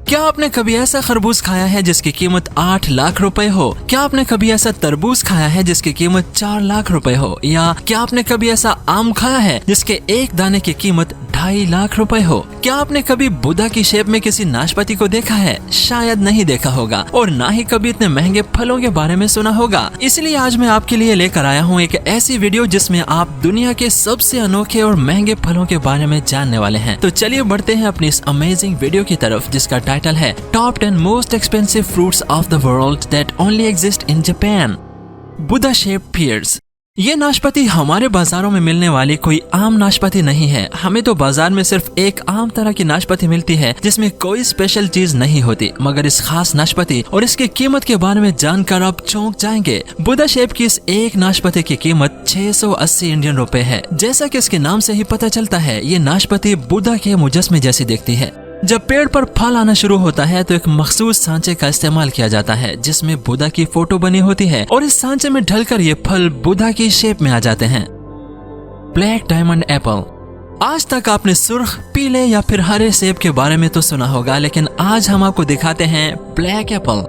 क्या आपने कभी ऐसा खरबूज खाया है जिसकी कीमत 8 लाख रुपए हो? क्या आपने कभी ऐसा तरबूज खाया है जिसकी कीमत 4 लाख रुपए हो? या क्या आपने कभी ऐसा आम खाया है जिसके एक दाने की कीमत 2.5 लाख रुपए हो? क्या आपने कभी बुद्धा की शेप में किसी नाशपाती को देखा है? शायद नहीं देखा होगा और ना ही कभी इतने महंगे फलों के बारे में सुना होगा। इसलिए आज मैं आपके लिए लेकर आया हूँ एक ऐसी वीडियो जिसमें आप दुनिया के सबसे अनोखे और महंगे फलों के बारे में जानने वाले हैं। तो चलिए बढ़ते हैं अपनी इस अमेजिंग वीडियो की तरफ जिसका टाइटल है top 10 most expensive fruits of the world that only exist in Japan. Buddha shape pears. ये नाशपाती हमारे बाजारों में मिलने वाली कोई आम नाशपाती नहीं है। हमें तो बाजार में सिर्फ एक आम तरह की नाशपाती मिलती है जिसमें कोई स्पेशल चीज नहीं होती, मगर इस खास नाशपाती और इसकी कीमत के बारे में जानकर आप चौंक जाएंगे। बुद्धा शेप की इस एक नाशपाती की कीमत 680 इंडियन रुपए है। जैसा कि इसके नाम से ही पता चलता है, ये नाशपाती बुद्धा के मुजस्मे जैसी दिखती है। जब पेड़ पर फल आना शुरू होता है तो एक मखसूस सांचे का इस्तेमाल किया जाता है जिसमें बुद्धा की फोटो बनी होती है और इस सांचे में ढलकर ये फल बुद्धा की शेप में आ जाते हैं। Black diamond Apple. आज तक आपने सुर्ख, पीले या फिर हरे सेब के बारे में तो सुना होगा, लेकिन आज हम आपको दिखाते हैं ब्लैक एप्पल।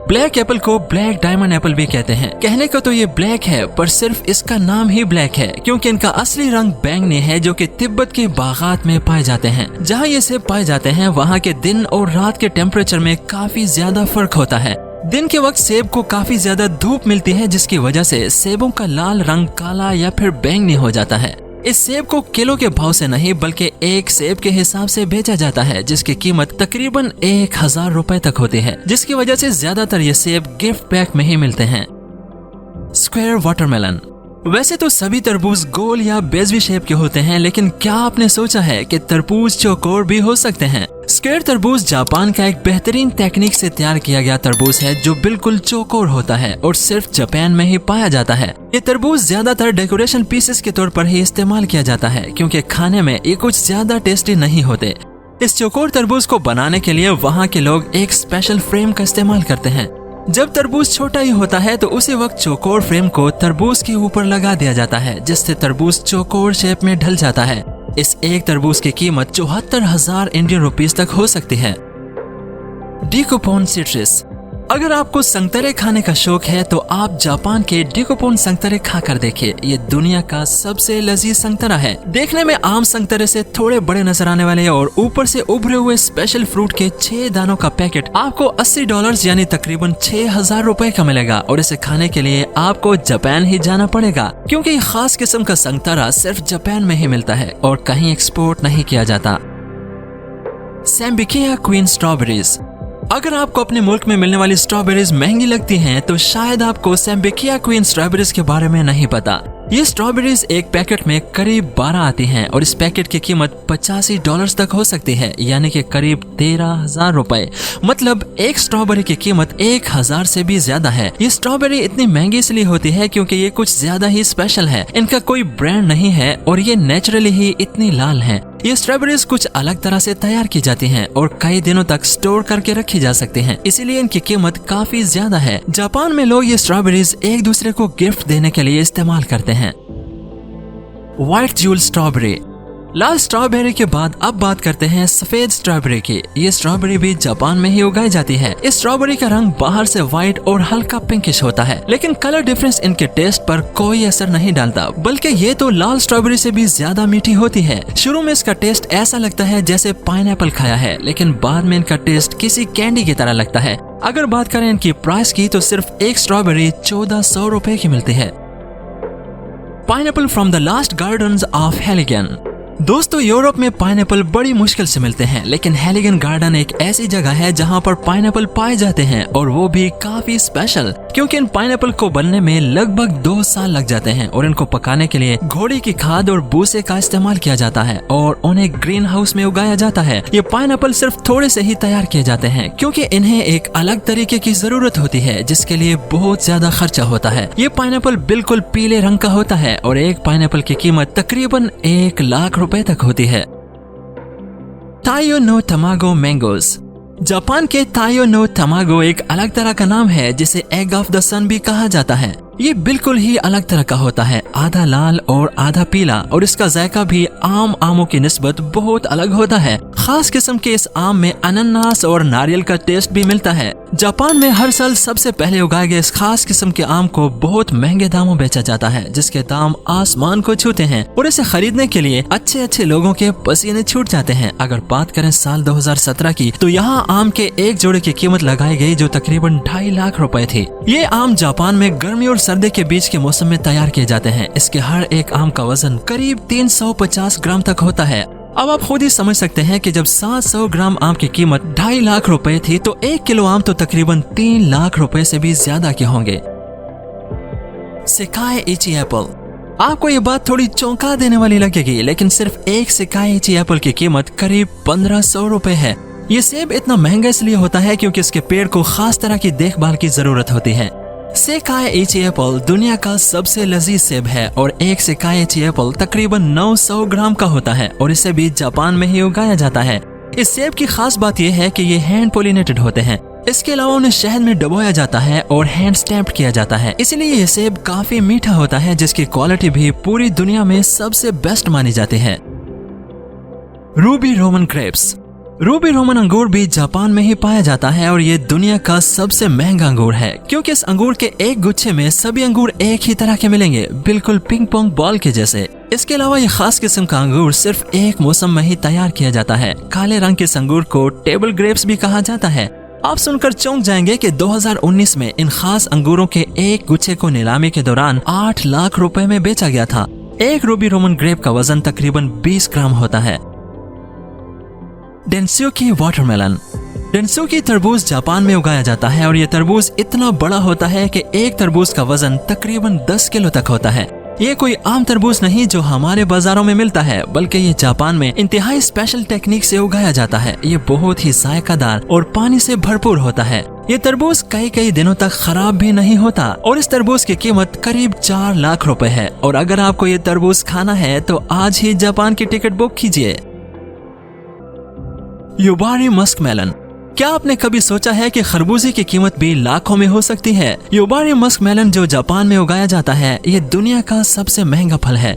ब्लैक एप्पल को ब्लैक डायमंड एप्पल भी कहते हैं। कहने को तो ये ब्लैक है, पर सिर्फ इसका नाम ही ब्लैक है क्योंकि इनका असली रंग बैंगनी है जो कि तिब्बत के बागात में पाए जाते हैं। जहाँ ये सेब पाए जाते हैं वहाँ के दिन और रात के टेम्परेचर में काफी ज्यादा फर्क होता है। दिन के वक्त सेब को काफी ज्यादा धूप मिलती है जिसकी वजह से सेबों का लाल रंग काला या फिर बैंगनी हो जाता है। इस सेब को किलो के भाव से नहीं बल्कि एक सेब के हिसाब से बेचा जाता है जिसकी कीमत तकरीबन 1000 रुपए तक होती है, जिसकी वजह से ज्यादातर ये सेब गिफ्ट पैक में ही मिलते हैं। Square watermelon. वैसे तो सभी तरबूज गोल या बेजवी शेप के होते हैं, लेकिन क्या आपने सोचा है कि तरबूज चौकोर भी हो सकते हैं? स्क्वायर तरबूज जापान का एक बेहतरीन टेक्निक से तैयार किया गया तरबूज है जो बिल्कुल चौकोर होता है और सिर्फ जापान में ही पाया जाता है। ये तरबूज ज्यादातर डेकोरेशन पीसेस के तौर पर ही इस्तेमाल किया जाता है क्योंकि खाने में ये कुछ ज्यादा टेस्टी नहीं होते। इस चौकोर तरबूज को बनाने के लिए वहाँ के लोग एक स्पेशल फ्रेम का इस्तेमाल करते हैं। जब तरबूज छोटा ही होता है तो उसी वक्त चौकोर फ्रेम को तरबूज के ऊपर लगा दिया जाता है जिससे तरबूज चौकोर शेप में ढल जाता है। इस एक तरबूज की कीमत 74,000 इंडियन रुपीस तक हो सकती है। डिकोपोन सिट्रस। अगर आपको संतरे खाने का शौक है तो आप जापान के डिकोपोन संतरे खाकर देखिए। ये दुनिया का सबसे लजीज संतरा है। देखने में आम संतरे से थोड़े बड़े नजर आने वाले और ऊपर से उभरे हुए स्पेशल फ्रूट के 6 दानों का पैकेट आपको $80 यानी तकरीबन 6,000 रुपए का मिलेगा और इसे खाने के लिए आपको जापान ही जाना पड़ेगा क्योंकि ये खास किस्म का संतरा सिर्फ जापान में ही मिलता है और कहीं एक्सपोर्ट नहीं किया जाता। सैम्बिकिया क्वीन स्ट्रॉबेरीज। अगर आपको अपने मुल्क में मिलने वाली स्ट्रॉबेरीज महंगी लगती हैं तो शायद आपको सैम्बिकिया क्वीन स्ट्रॉबेरीज के बारे में नहीं पता। ये स्ट्रॉबेरीज एक पैकेट में करीब 12 आती हैं और इस पैकेट की कीमत $85 तक हो सकती है यानी कि करीब 13,000 रुपए। मतलब एक स्ट्रॉबेरी की कीमत 1,000 से भी ज्यादा है। ये स्ट्रॉबेरी इतनी महंगी इसलिए होती है क्योंकि ये कुछ ज्यादा ही स्पेशल है। इनका कोई ब्रांड नहीं है और ये नेचुरली ही इतनी लाल है। ये स्ट्रॉबेरीज कुछ अलग तरह से तैयार की जाती हैं और कई दिनों तक स्टोर करके रखी जा सकती हैं, इसीलिए इनकी कीमत काफी ज्यादा है। जापान में लोग ये स्ट्रॉबेरीज एक दूसरे को गिफ्ट देने के लिए इस्तेमाल करते हैं। White jewel strawberry. लाल स्ट्रॉबेरी के बाद अब बात करते हैं सफेद स्ट्रॉबेरी की। ये स्ट्रॉबेरी भी जापान में ही उगाई जाती है। इस स्ट्रॉबेरी का रंग बाहर से व्हाइट और हल्का पिंकिश होता है, लेकिन कलर डिफरेंस इनके टेस्ट पर कोई असर नहीं डालता, बल्कि ये तो लाल स्ट्रॉबेरी से भी ज्यादा मीठी होती है। शुरू में इसका टेस्ट ऐसा लगता है जैसे पाइनएप्पल खाया है, लेकिन बाद में इनका टेस्ट किसी कैंडी की तरह लगता है। अगर बात करें इनकी प्राइस की तो सिर्फ एक स्ट्रॉबेरी 1400 रुपए की मिलती है। Pineapple from the last gardens of Heligan. दोस्तों, यूरोप में पाइनएप्पल बड़ी मुश्किल से मिलते हैं, लेकिन हेलिगन गार्डन एक ऐसी जगह है जहां पर पाइनएप्पल पाए जाते हैं और वो भी काफी स्पेशल क्योंकि इन पाइनएप्पल को बनने में लगभग 2 साल लग जाते हैं और इनको पकाने के लिए घोड़ी की खाद और भूसे का इस्तेमाल किया जाता है और उन्हें ग्रीन हाउस में उगाया जाता है। ये पाइनएप्पल सिर्फ थोड़े से ही तैयार किए जाते हैं क्योंकि इन्हें एक अलग तरीके की जरूरत होती है जिसके लिए बहुत ज्यादा खर्चा होता है। ये पाइनएप्पल बिल्कुल पीले रंग का होता है और एक पाइनएप्पल की कीमत तकरीबन 1 लाख रुपए तक होती है। तायो नो तमागो मैंगोज। जापान के तायो नो तमागो एक अलग तरह का नाम है जिसे एग ऑफ द सन भी कहा जाता है। ये बिल्कुल ही अलग तरह का होता है, आधा लाल और आधा पीला, और इसका जायका भी आम आमों की निस्बत बहुत अलग होता है। खास किस्म के इस आम में अनानास और नारियल का टेस्ट भी मिलता है। जापान में हर साल सबसे पहले उगाए गए इस खास किस्म के आम को बहुत महंगे दामों बेचा जाता है, जिसके दाम आसमान को छूते हैं और इसे खरीदने के लिए अच्छे लोगों के पसीने छूट जाते हैं। अगर बात करें साल 2017 की, तो यहाँ आम के एक जोड़े की कीमत लगाई गई जो तकरीबन 2.5 लाख रुपए थी। ये आम जापान में गर्मी और सर्दी के बीच के मौसम में तैयार किए जाते हैं। इसके हर एक आम का वजन करीब 350 ग्राम तक होता है। अब आप खुद ही समझ सकते हैं कि जब 700 ग्राम आम की कीमत 2.5 लाख रुपए थी, तो 1 किलो आम तो तकरीबन 3 लाख रुपए से भी ज्यादा के होंगे। सेकाई इची एप्पल। आपको ये बात थोड़ी चौंका देने वाली लगेगी, लेकिन सिर्फ एक सेकाई इची एप्पल की कीमत करीब 1500 रुपए है। ये सेब इतना महंगा इसलिए होता है क्योंकि इसके पेड़ को खास तरह की देखभाल की जरूरत होती है। सेकाई इची एप्पल दुनिया का सबसे लजीज सेब है और एक सेकाई इची एप्पल तकरीबन 900 ग्राम का होता है और इसे भी जापान में ही उगाया जाता है। इस सेब की खास बात यह है कि ये हैंड पोलिनेटेड होते हैं। इसके अलावा उन्हें शहद में डुबोया जाता है और हैंड स्टैम्प्ड किया जाता है, इसलिए ये सेब काफी मीठा होता है, जिसकी क्वालिटी भी पूरी दुनिया में सबसे बेस्ट मानी जाती है। Ruby Roman grapes. Ruby Roman अंगूर भी जापान में ही पाया जाता है और ये दुनिया का सबसे महंगा अंगूर है, क्योंकि इस अंगूर के एक गुच्छे में सभी अंगूर एक ही तरह के मिलेंगे, बिल्कुल पिंग पोंग बॉल के जैसे। इसके अलावा ये खास किस्म का अंगूर सिर्फ एक मौसम में ही तैयार किया जाता है। काले रंग के इस अंगूर को टेबल ग्रेप्स भी कहा जाता है। आप सुनकर चौंक जाएंगे कि 2019 में इन खास अंगूरों के एक गुच्छे को नीलामी के दौरान 8 लाख रुपए में बेचा गया था। एक रूबी रोमन ग्रेप का वजन तकरीबन 20 ग्राम होता है। डेंसुकी वाटरमेलन। डेंसुकी तरबूज जापान में उगाया जाता है और ये तरबूज इतना बड़ा होता है कि एक तरबूज का वजन तकरीबन 10 किलो तक होता है। ये कोई आम तरबूज नहीं जो हमारे बाजारों में मिलता है, बल्कि ये जापान में इंतहाई स्पेशल टेक्निक से उगाया जाता है। ये बहुत ही जायकादार और पानी से भरपूर होता है। ये तरबूज कई दिनों तक खराब भी नहीं होता और इस तरबूज की कीमत करीब 4 लाख रुपए है। और अगर आपको ये तरबूज खाना है तो आज ही जापान की टिकट बुक कीजिए। Yubari musk melon. क्या आपने कभी सोचा है कि खरबूजे की कीमत भी लाखों में हो सकती है? युबारी मस्क मेलन जो जापान में उगाया जाता है, ये दुनिया का सबसे महंगा फल है।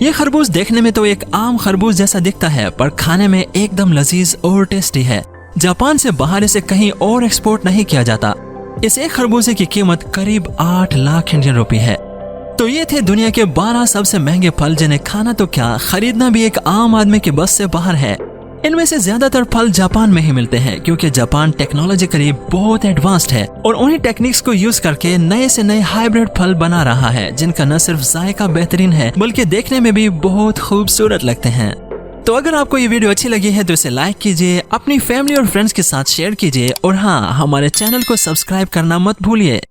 ये खरबूज देखने में तो एक आम खरबूज जैसा दिखता है, पर खाने में एकदम लजीज और टेस्टी है। जापान से बाहर इसे कहीं और एक्सपोर्ट नहीं किया जाता। इस एक खरबूजे की कीमत करीब 8 लाख इंडियन रुपए है। तो ये थे दुनिया के 12 सबसे महंगे फल, जिन्हें खाना तो क्या, खरीदना भी एक आम आदमी के बस से बाहर है। इनमें से ज्यादातर फल जापान में ही मिलते हैं, क्योंकि जापान टेक्नोलॉजिकली बहुत एडवांस्ड है और उन्हीं टेक्निक्स को यूज करके नए से नए हाइब्रिड फल बना रहा है, जिनका न सिर्फ जायका बेहतरीन है बल्कि देखने में भी बहुत खूबसूरत लगते हैं। तो अगर आपको ये वीडियो अच्छी लगी है तो इसे लाइक कीजिए, अपनी फैमिली और फ्रेंड्स के साथ शेयर कीजिए और हाँ, हमारे चैनल को सब्सक्राइब करना मत भूलिए।